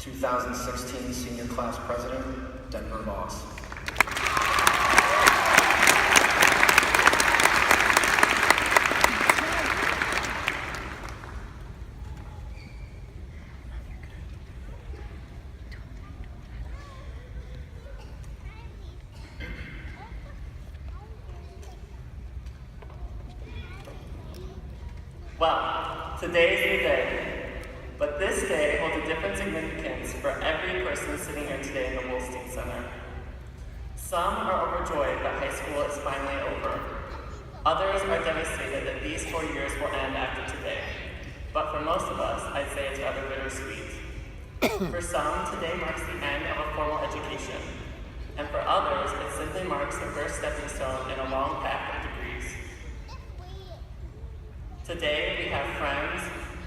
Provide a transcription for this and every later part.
2016 Senior Class President, Denver Voss. Well, today is the day, but this day holds a different significance for every person sitting here today in the Steele Center. Some are overjoyed that high school is finally over. Others are devastated that these 4 years will end after today. But for most of us, I'd say it's rather bittersweet. For some, today marks the end of a formal education, and for others, it simply marks the first stepping stone in a long path of degrees. Today, we have friends,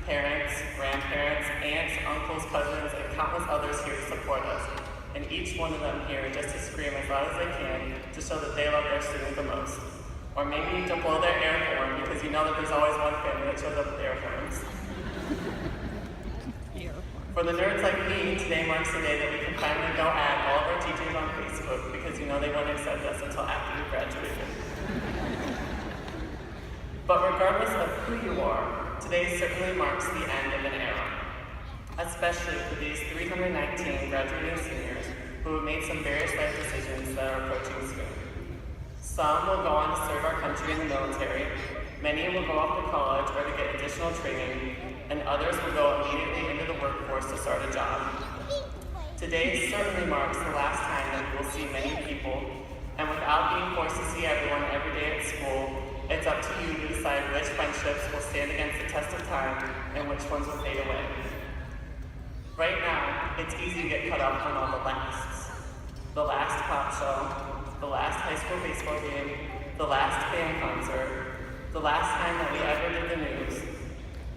parents, grandparents, aunts, uncles, cousins, and countless others here to support us, and each one of them here just to scream as loud as they can to show that they love their student the most. Or maybe to blow their air horn, because you know that there's always one family that shows up with air horns. For the nerds like me, today marks the day that we can finally go add all of our teachers on Facebook, because you know they won't accept us until after we graduated. But regardless of who you are, today certainly marks the end of an era, especially for these 319 graduating seniors who have made some various life decisions that are approaching soon. Some will go on to serve our country in the military, many will go off to college or to get additional training, and others will go immediately into the workforce to start a job. Today certainly marks the last time that we will see many people, and without being forced to see everyone every day at school, it's up to you to decide which friendships will stand against the test of time and which ones will fade away. Right now, it's easy to get caught up on all the lasts. The last pop show, the last high school baseball game, the last band concert, the last time that we ever did the news,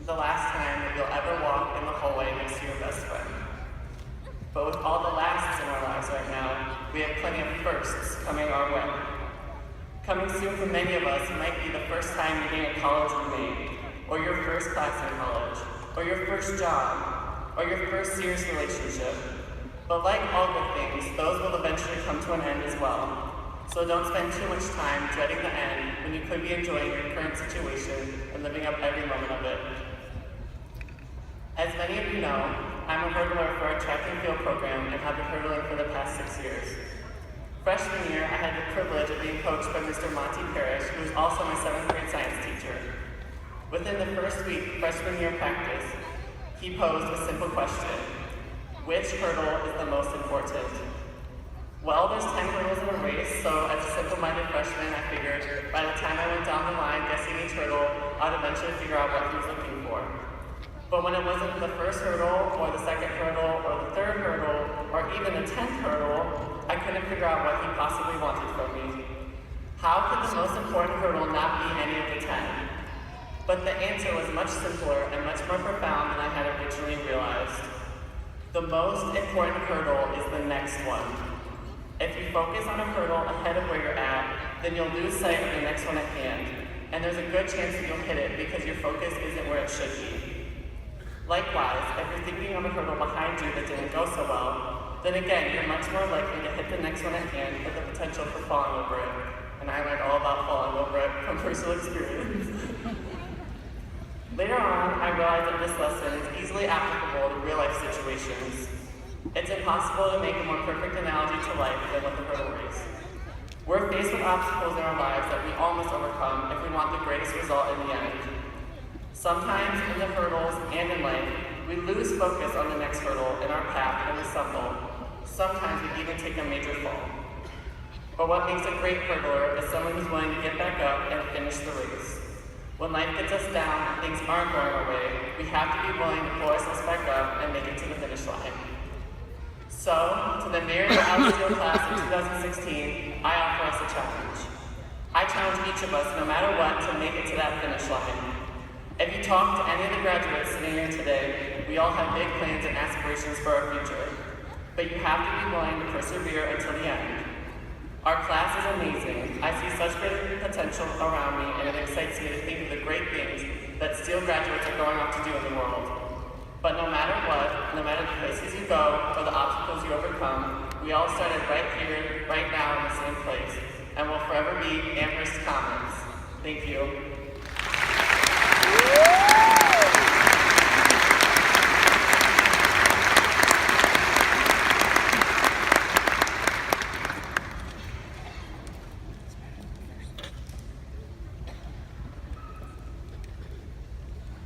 the last time that you'll ever walk in the hallway next to your best friend. But with all the lasts in our lives right now, we have plenty of firsts coming our way. Coming soon for many of us might be the first time meeting a college roommate, or your first class in college, or your first job, or your first serious relationship. But like all good things, those will eventually come to an end as well. So don't spend too much time dreading the end when you could be enjoying your current situation and living up every moment of it. As many of you know, I'm a hurdler for our track and field program and have been hurdling for the past 6 years. Freshman year, I had the privilege of being coached by Mr. Monty Parrish, who was also my 7th grade science teacher. Within the first week freshman year practice, he posed a simple question: which hurdle is the most important? Well, there's 10 hurdles in a race, so as a simple-minded freshman, I figured by the time I went down the line guessing each hurdle, I'd eventually figure out what he was looking for. But when it wasn't the first hurdle, or the second hurdle, or the third hurdle, or even the 10th hurdle, I couldn't figure out what he possibly wanted from me. How could the most important hurdle not be any of the 10? But the answer was much simpler and much more profound than I had originally realized. The most important hurdle is the next one. If you focus on a hurdle ahead of where you're at, then you'll lose sight of the next one at hand, and there's a good chance that you'll hit it because your focus isn't where it should be. Likewise, if you're thinking of a hurdle behind you that didn't go so well, then again, you're much more likely to hit the next one at hand with the potential for falling over it. And I learned all about falling over it from personal experience. Later on, I realized that this lesson is easily applicable to real-life situations. It's impossible to make a more perfect analogy to life than with the hurdle race. We're faced with obstacles in our lives that we all must overcome if we want the greatest result in the end. Sometimes in the hurdles and in life, we lose focus on the next hurdle in our path and we stumble. Sometimes we even take a major fall. But what makes a great hurdler is someone who's willing to get back up and finish the race. When life gets us down and things aren't going our way, we have to be willing to pull ourselves back up and make it to the finish line. So, to the Marion L Steele Class in 2016, I offer us a challenge. I challenge each of us, no matter what, to make it to that finish line. If you talk to any of the graduates sitting here today, we all have big plans and aspirations for our future, but you have to be willing to persevere until the end. Our class is amazing. I see such great potential around me, and it excites me to think of the great things that Steele graduates are going off to do in the world. But no matter what, no matter the places you go or the obstacles you overcome, we all started right here, right now in the same place, and will forever be Amherst Commons. Thank you.